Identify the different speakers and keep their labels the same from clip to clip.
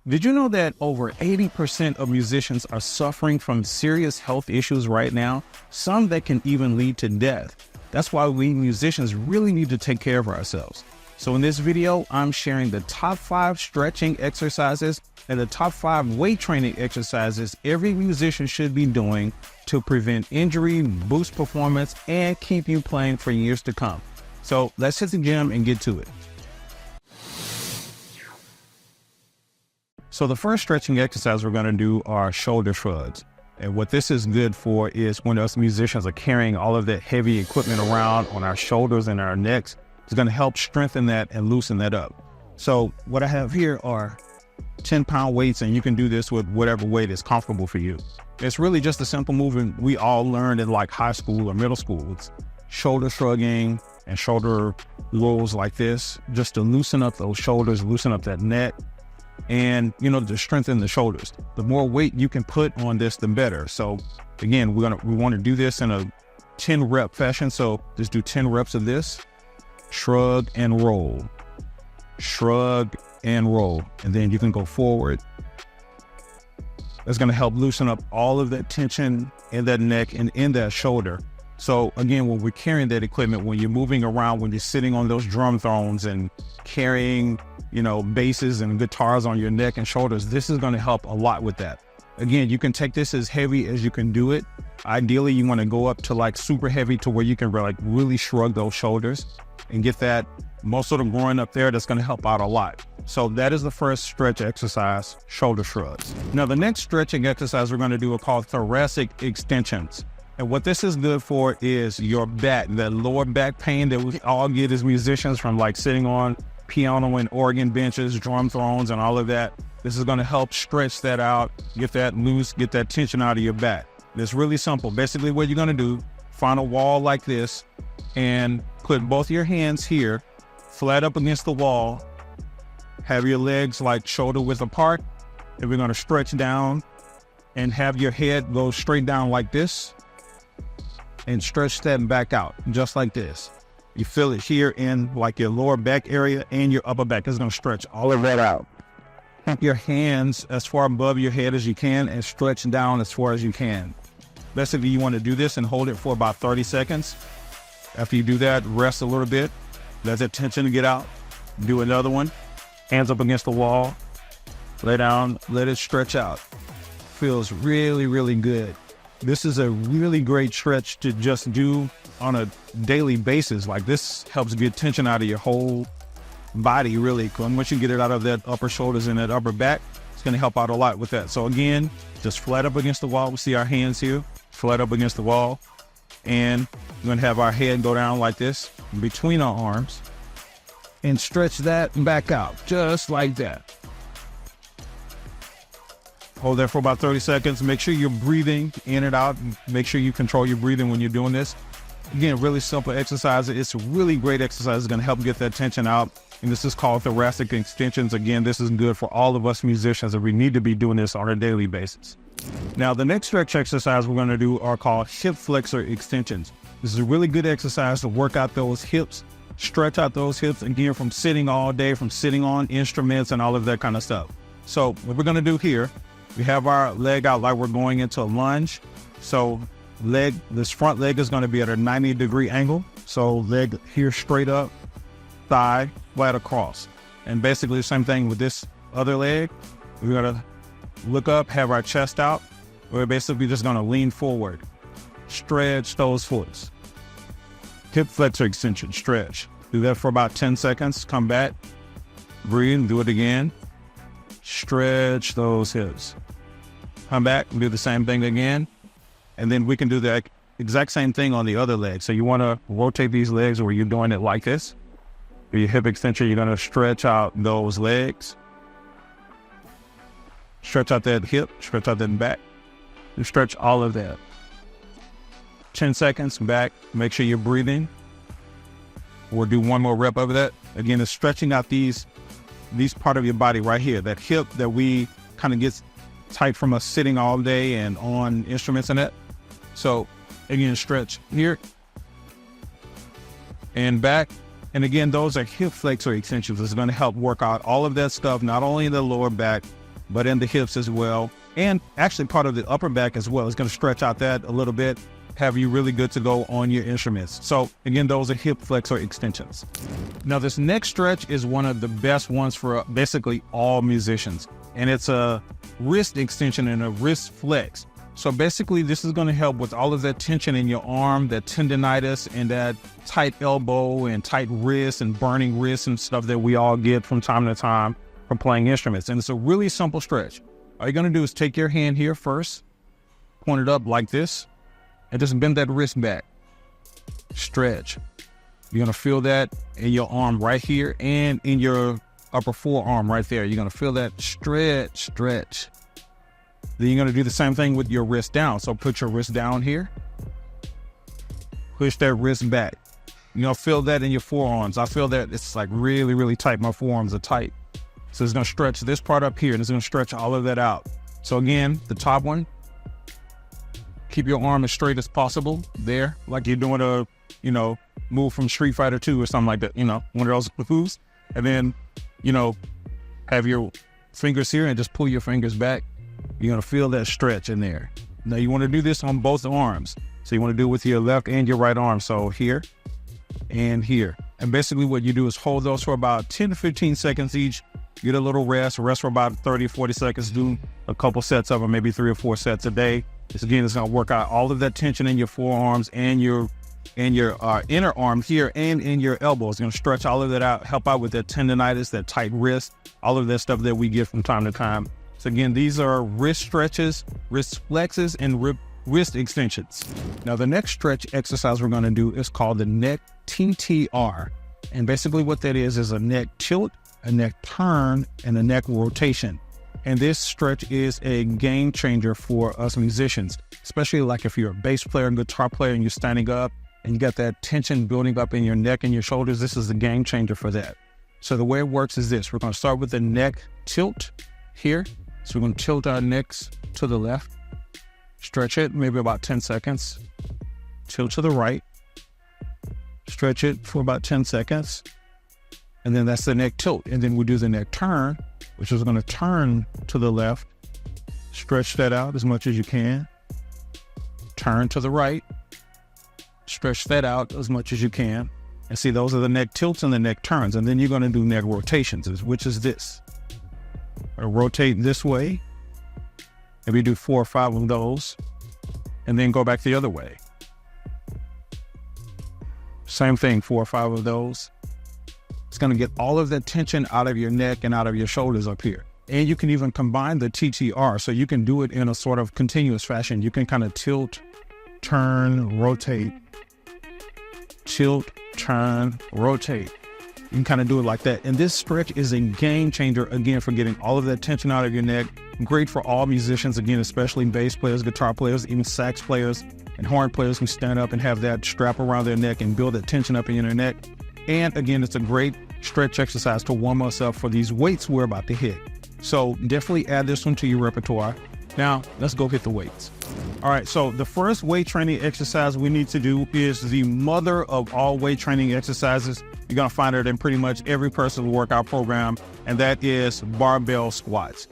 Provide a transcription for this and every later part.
Speaker 1: Did you know that over 80% of musicians are suffering from serious health issues right now? Some that can even lead to death. That's why we musicians really need to take care of ourselves. So in this video, I'm sharing the top 5 stretching exercises and the top 5 weight training exercises every musician should be doing to prevent injury, boost performance, and keep you playing for years to come. So let's hit the gym and get to it. So the first stretching exercise we're going to do are shoulder shrugs. And what this is good for is when us musicians are carrying all of that heavy equipment around on our shoulders and our necks, it's going to help strengthen that and loosen that up. So what I have here are 10-pound weights, and you can do this with whatever weight is comfortable for you. It's really just a simple movement we all learned in like high school or middle school. It's shoulder shrugging and shoulder rolls like this, just to loosen up those shoulders, loosen up that neck, and to strengthen the shoulders. The more weight you can put on this, the better. So again, we want to do this in a 10 rep fashion. So just do 10 reps of this, shrug and roll, shrug and roll, and then you can go forward. That's going to help loosen up all of that tension in that neck and in that shoulder. So again, when we're carrying that equipment, when you're moving around, when you're sitting on those drum thrones and carrying basses and guitars on your neck and shoulders, this is going to help a lot with that. Again, you can take this as heavy as you can do it. Ideally, you want to go up to like super heavy to where you can really shrug those shoulders and get that muscle to growing up there. That's going to help out a lot. So that is the first stretch exercise, shoulder shrugs. Now, the next stretching exercise we're going to do are called thoracic extensions. And what this is good for is your back, that lower back pain that we all get as musicians from like sitting on piano and organ benches, drum thrones, and all of that. This is going to help stretch that out, get that loose, get that tension out of your back. It's really simple. Basically, what you're going to do, find a wall like this and put both your hands here, flat up against the wall, have your legs like shoulder width apart, and we're going to stretch down and have your head go straight down like this and stretch that back out just like this. You feel it here in like your lower back area and your upper back. It's going to stretch all of that out. Keep your hands as far above your head as you can and stretch down as far as you can. Basically, you want to do this and hold it for about 30 seconds. After you do that, rest a little bit. Let that tension get out. Do another one. Hands up against the wall. Lay down. Let it stretch out. Feels really, really good. This is a really great stretch to just do on a daily basis. Like this helps get tension out of your whole body really. Once you get it out of that upper shoulders and that upper back, it's going to help out a lot with that. So again, just flat up against the wall. We see our hands here, flat up against the wall. And we're going to have our head go down like this between our arms and stretch that back out just like that. Hold there for about 30 seconds. Make sure you're breathing in and out. Make sure you control your breathing when you're doing this. Again, really simple exercise. It's a really great exercise. It's going to help get that tension out. And this is called thoracic extensions. Again, this is good for all of us musicians, and we need to be doing this on a daily basis. Now, the next stretch exercise we're going to do are called hip flexor extensions. This is a really good exercise to work out those hips, stretch out those hips, again, from sitting all day, from sitting on instruments and all of that kind of stuff. So what we're going to do here, we have our leg out like we're going into a lunge. So this front leg is going to be at a 90-degree angle. So leg here straight up, thigh flat across. And basically the same thing with this other leg. We're going to look up, have our chest out. We're basically just going to lean forward, stretch those foots. Hip flexor extension, stretch. Do that for about 10 seconds. Come back, breathe, do it again. Stretch those hips. Come back and do the same thing again. And then we can do the exact same thing on the other leg. So you want to rotate these legs where you're doing it like this. For your hip extension, you're going to stretch out those legs. Stretch out that hip, stretch out that back. You stretch all of that. 10 seconds, back. Make sure you're breathing. We'll do one more rep of that. Again, it's stretching out these part of your body right here. That hip that we kind of gets tight from us sitting all day and on instruments and that. So again, stretch here and back. And again, those are hip flexor extensions. It's going to help work out all of that stuff, not only in the lower back, but in the hips as well. And actually part of the upper back as well. It's going to stretch out that a little bit, have you really good to go on your instruments. So again, those are hip flexor extensions. Now this next stretch is one of the best ones for basically all musicians. And it's a wrist extension and a wrist flex. So basically this is going to help with all of that tension in your arm, that tendonitis and that tight elbow and tight wrist and burning wrists and stuff that we all get from time to time from playing instruments. And it's a really simple stretch. All you're going to do is take your hand here first, point it up like this, and just bend that wrist back. Stretch. You're going to feel that in your arm right here and in your upper forearm right there. You're going to feel that stretch, stretch. Then you're going to do the same thing with your wrist down. So put your wrist down here. Push that wrist back. You're going to feel that in your forearms. I feel that it's like really, really tight. My forearms are tight. So it's going to stretch this part up here and it's going to stretch all of that out. So again, the top one, keep your arm as straight as possible there, like you're doing a, move from Street Fighter 2 or something like that, one of those moves. And then, have your fingers here and just pull your fingers back. You're going to feel that stretch in there. Now you want to do this on both arms. So you want to do it with your left and your right arm. So here and here. And basically what you do is hold those for about 10 to 15 seconds each. Get a little rest for about 30, 40 seconds. Do a couple sets of them, maybe 3 or 4 sets a day. This again is going to work out all of that tension in your forearms and your inner arm here and in your elbows. It's going to stretch all of that out, help out with that tendonitis, that tight wrist, all of that stuff that we get from time to time. So again, these are wrist stretches, wrist flexes, and wrist extensions. Now the next stretch exercise we're going to do is called the neck TTR. And basically what that is a neck tilt, a neck turn, and a neck rotation. And this stretch is a game changer for us musicians, especially like if you're a bass player and guitar player and you're standing up and you got that tension building up in your neck and your shoulders. This is a game changer for that. So the way it works is this. We're going to start with the neck tilt here. So we're going to tilt our necks to the left, stretch it maybe about 10 seconds, tilt to the right, stretch it for about 10 seconds. And then that's the neck tilt. And then we do the neck turn, which is going to turn to the left, stretch that out as much as you can, turn to the right, stretch that out as much as you can. And see, those are the neck tilts and the neck turns. And then you're going to do neck rotations, which is this. Rotate this way. Maybe do 4 or 5 of those. And then go back the other way. Same thing, 4 or 5 of those. It's going to get all of that tension out of your neck and out of your shoulders up here. And you can even combine the TTR, so you can do it in a sort of continuous fashion. You can kind of tilt, turn, rotate, tilt, turn, rotate. You can kind of do it like that. And this stretch is a game changer, again, for getting all of that tension out of your neck. Great for all musicians, again, especially bass players, guitar players, even sax players and horn players who stand up and have that strap around their neck and build that tension up in your neck. And again, it's a great stretch exercise to warm us up for these weights we're about to hit. So definitely add this one to your repertoire. Now, let's go hit the weights. All right, so the first weight training exercise we need to do is the mother of all weight training exercises. You're gonna find it in pretty much every personal workout program, and that is barbell squats.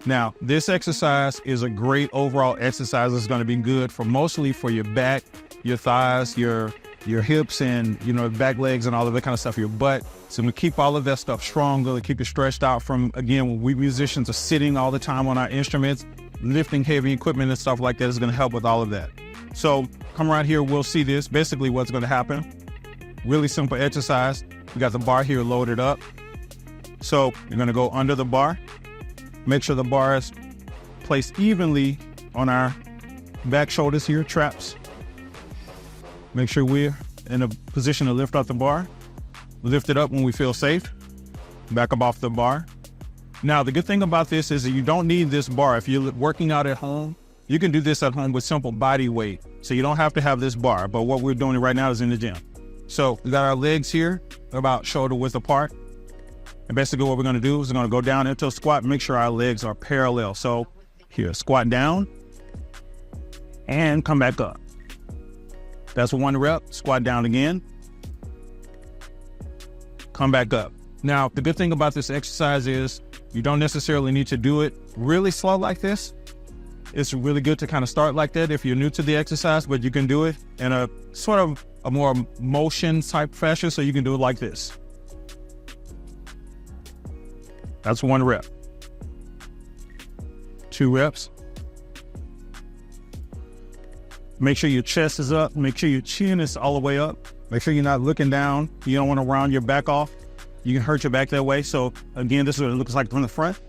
Speaker 1: Now, this exercise is a great overall exercise. It's gonna be good for mostly for your back, your thighs, your hips and, back legs and all of that kind of stuff, your butt. So I'm gonna keep all of that stuff strong, gonna keep it stretched out from, again, when we musicians are sitting all the time on our instruments, lifting heavy equipment and stuff like that is gonna help with all of that. So come right here, we'll see this. Basically what's gonna happen, really simple exercise. We got the bar here loaded up. So you're gonna go under the bar, make sure the bar is placed evenly on our back shoulders here, traps. Make sure we're in a position to lift off the bar. Lift it up when we feel safe. Back up off the bar. Now, the good thing about this is that you don't need this bar. If you're working out at home, you can do this at home with simple body weight. So you don't have to have this bar, but what we're doing right now is in the gym. So we got our legs here about shoulder width apart. And basically what we're gonna do is we're gonna go down into a squat, make sure our legs are parallel. So here, squat down and come back up. That's 1 rep, squat down again, come back up. Now, the good thing about this exercise is You don't necessarily need to do it really slow like this. It's really good to kind of start like that if you're new to the exercise, but you can do it in a sort of a more motion type fashion, so you can do it like this. That's 1 rep. 2 reps. Make sure your chest is up. Make sure your chin is all the way up. Make sure you're not looking down. You don't want to round your back off. You can hurt your back that way. So again, this is what it looks like from the front.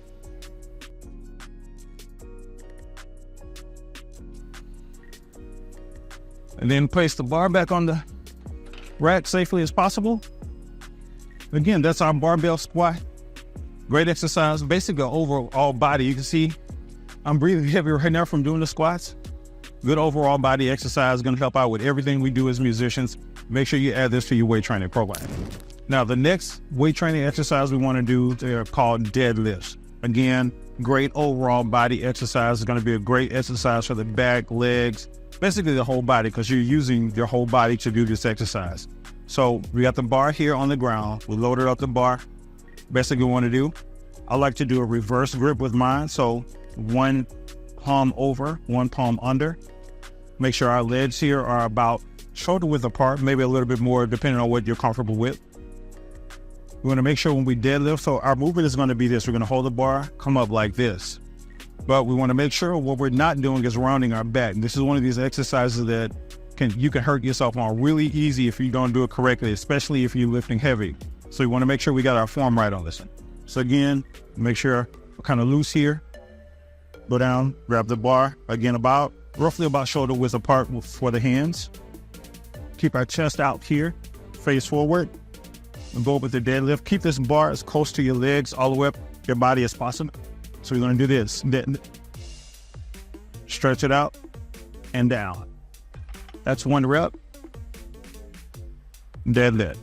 Speaker 1: And then place the bar back on the rack safely as possible. Again, that's our barbell squat. Great exercise, basically overall body. You can see I'm breathing heavy right now from doing the squats. Good overall body exercise, gonna help out with everything we do as musicians. Make sure you add this to your weight training program. Now, the next weight training exercise we wanna do, they're called deadlifts. Again, great overall body exercise. It's gonna be a great exercise for the back, legs, basically the whole body, because you're using your whole body to do this exercise. So we got the bar here on the ground. We loaded up the bar. Basically what we wanna do, I like to do a reverse grip with mine. So 1 palm over, 1 palm under. Make sure our legs here are about shoulder width apart, maybe a little bit more depending on what you're comfortable with. We want to make sure when we deadlift, so our movement is going to be this. We're going to hold the bar, come up like this. But we want to make sure what we're not doing is rounding our back. This is one of these exercises that you can hurt yourself on really easy if you don't do it correctly, especially if you're lifting heavy. So we want to make sure we got our form right on this one. So again, make sure we're kind of loose here. Go down, grab the bar, again roughly about shoulder width apart for the hands. Keep our chest out here, face forward, and go with the deadlift. Keep this bar as close to your legs, all the way up your body as possible. So we're gonna do this. Stretch it out and down. That's 1 rep. Deadlift.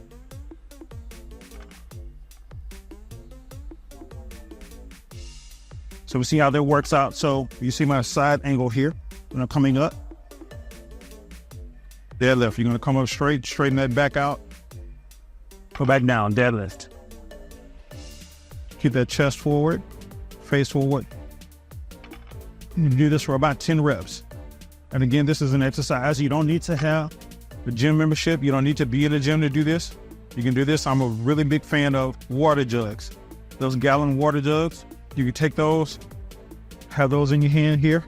Speaker 1: So we see how that works out. So you see my side angle here. When I'm coming up, deadlift. You're gonna come up straight, straighten that back out, go back down, deadlift. Keep that chest forward, face forward. You do this for about 10 reps. And again, this is an exercise. You don't need to have a gym membership. You don't need to be in a gym to do this. You can do this. I'm a really big fan of water jugs. Those gallon water jugs, you can take those, have those in your hand here.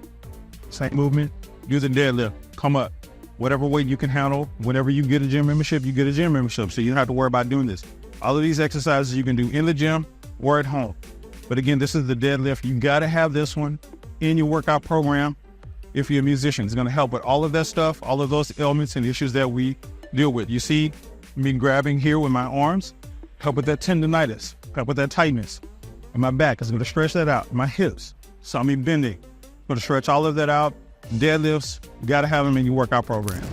Speaker 1: Same movement, do the deadlift, come up. Whatever weight you can handle, whenever you get a gym membership, you get a gym membership. So you don't have to worry about doing this. All of these exercises you can do in the gym or at home. But again, this is the deadlift. You gotta have this one in your workout program if you're a musician. It's gonna help with all of that stuff, all of those ailments and issues that we deal with. You see me grabbing here with my arms, help with that tendonitis, help with that tightness. And my back is gonna stretch that out. My hips, saw me bending. Gonna stretch all of that out. Deadlifts, you gotta have them in your workout program.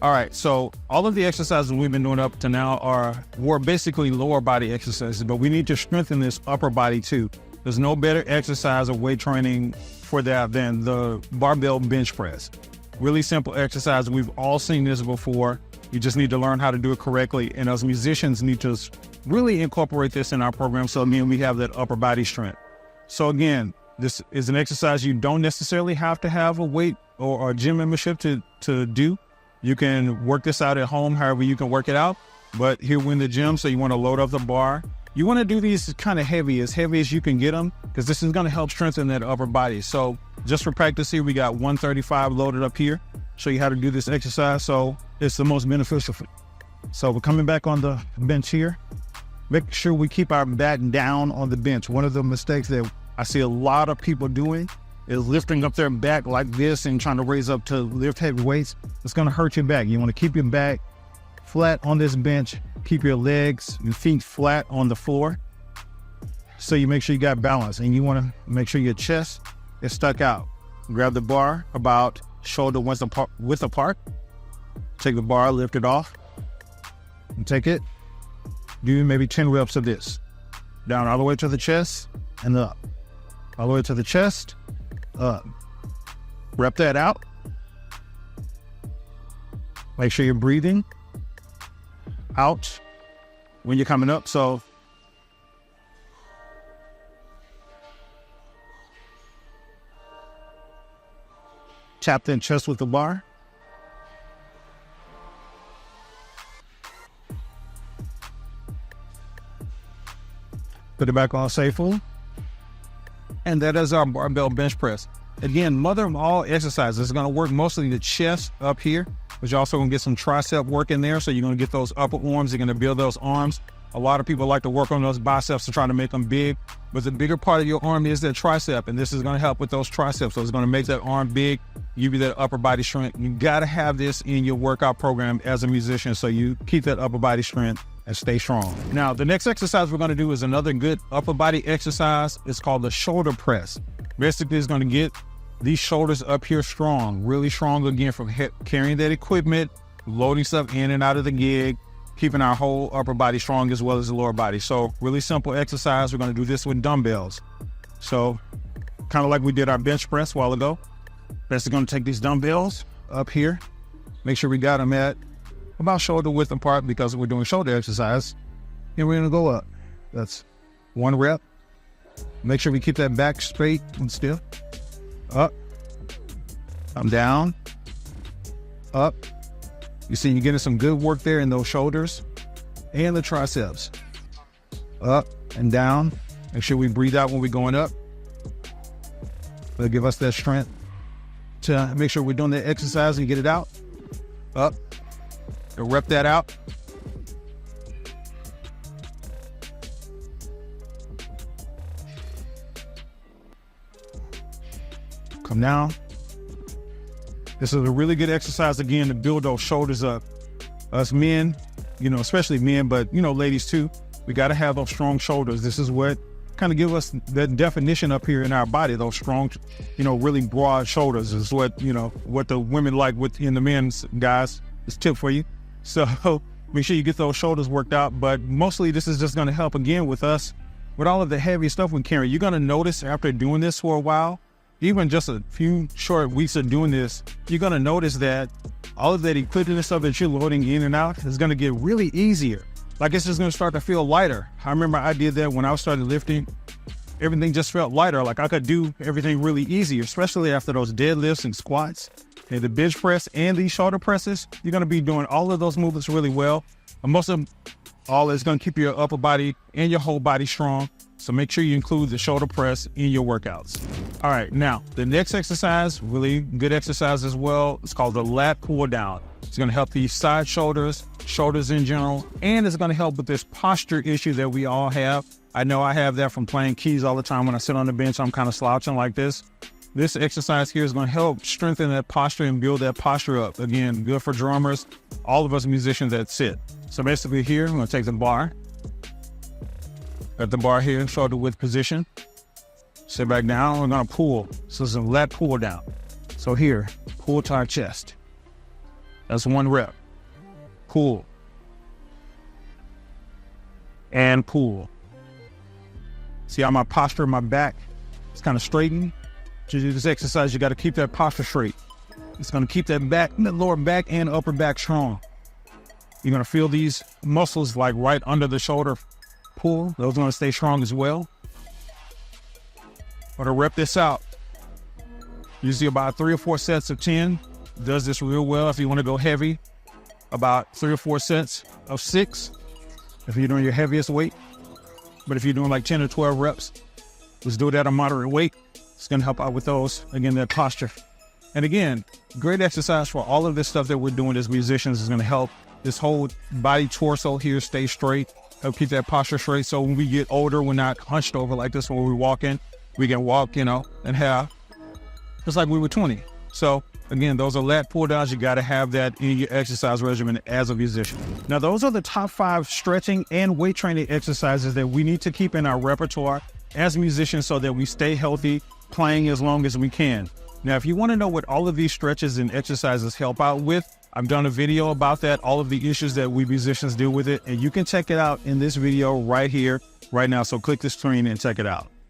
Speaker 1: All right, so all of the exercises we've been doing up to now were basically lower body exercises, but we need to strengthen this upper body too. There's no better exercise or weight training for that than the barbell bench press. Really simple exercise. We've all seen this before. You just need to learn how to do it correctly. And as musicians need to really incorporate this in our program. So again, we have that upper body strength. So again, this is an exercise you don't necessarily have to have a weight or a gym membership to do. You can work this out at home, however you can work it out. But here we're in the gym, so you want to load up the bar. You want to do these kind of heavy as you can get them, because this is going to help strengthen that upper body. So just for practice here, we got 135 loaded up here. Show you how to do this exercise, so it's the most beneficial for you. So we're coming back on the bench here. Make sure we keep our back down on the bench. One of the mistakes that I see a lot of people doing is lifting up their back like this and trying to raise up to lift heavy weights. It's gonna hurt your back. You wanna keep your back flat on this bench, keep your legs and feet flat on the floor, so you make sure you got balance, and you wanna make sure your chest is stuck out. Grab the bar about shoulder width apart. Take the bar, lift it off, and take it. Do maybe 10 reps of this. Down all the way to the chest and up. All the way to the chest, up. Rep that out. Make sure you're breathing out when you're coming up. So Tap that chest with the bar. Put it back on safely. And that is our barbell bench press. Again, mother of all exercises. It's going to work mostly the chest up here, but you're also going to get some tricep work in there. So you're going to get those upper arms. You're going to build those arms. A lot of people like to work on those biceps to try to make them big, but the bigger part of your arm is that tricep, and this is going to help with those triceps. So it's going to make that arm big, give you that upper body strength. You got to have this in your workout program as a musician so you keep that upper body strength and stay strong. Now, the next exercise we're going to do is another good upper body exercise. It's called the shoulder press. Basically, it's going to get these shoulders up here strong, really strong again from carrying that equipment, loading stuff in and out of the gig, keeping our whole upper body strong as well as the lower body. So really simple exercise. We're going to do this with dumbbells. So kind of like we did our bench press a while ago. Basically going to take these dumbbells up here, make sure we got them at about shoulder width apart because we're doing shoulder exercise, and we're going to go up. That's 1 rep. Make sure we keep that back straight and stiff. Up, come down, up. You see, you're getting some good work there in those shoulders and the triceps. Up and down. Make sure we breathe out when we're going up. That'll give us that strength to make sure we're doing that exercise and get it out. Up. And rep that out. Come down. This is a really good exercise, again, to build those shoulders up. Us men, especially men, but, ladies too, we got to have those strong shoulders. This is what kind of give us that definition up here in our body, those strong, really broad shoulders is what the women like in the men's guys. It's a tip for you. So make sure you get those shoulders worked out. But mostly this is just going to help, again, with us, with all of the heavy stuff we carry. You're going to notice after doing this for a while, even just a few short weeks of doing this, you're going to notice that all of that equipment and stuff that you're loading in and out is going to get really easier. Like it's just going to start to feel lighter. I remember I did that when I started lifting. Everything just felt lighter. Like I could do everything really easier, especially after those deadlifts and squats and the bench press and these shoulder presses. You're going to be doing all of those movements really well. And most of all is going to keep your upper body and your whole body strong. So make sure you include the shoulder press in your workouts. All right, now the next exercise, really good exercise as well. It's called the Lat Pulldown. It's going to help the side shoulders in general, and it's going to help with this posture issue that we all have. I know I have that from playing keys all the time. When I sit on the bench, I'm kind of slouching like this. This exercise here is going to help strengthen that posture and build that posture up. Again, good for drummers, all of us musicians that sit. So basically here, I'm going to take the bar. Got the bar here, shoulder width position. Sit back down, we're gonna pull. So it's a lat pull down. So here, pull to our chest. That's 1 rep. Pull. And pull. See how my posture, my back is kind of straightened? To do this exercise, you gotta keep that posture straight. It's gonna keep that back, the lower back and upper back strong. You're gonna feel these muscles like right under the shoulder pull. Those are going to stay strong as well. But to rep this out, usually about 3 or 4 sets of 10. Does this real well if you want to go heavy. About 3 or 4 sets of 6 if you're doing your heaviest weight. But if you're doing like 10 or 12 reps, let's do it at a moderate weight. It's going to help out with those, again, that posture. And again, great exercise for all of this stuff that we're doing as musicians. Is going to help this whole body torso here stay straight. Help keep that posture straight, so when we get older, we're not hunched over like this when we're walking. We can walk, and have just like we were 20. So again, those are lat pull downs. You got to have that in your exercise regimen as a musician. Now, those are the top 5 stretching and weight training exercises that we need to keep in our repertoire as musicians so that we stay healthy, playing as long as we can. Now, if you want to know what all of these stretches and exercises help out with, I've done a video about that, all of the issues that we musicians deal with it, and you can check it out in this video right here, right now. So click the screen and check it out.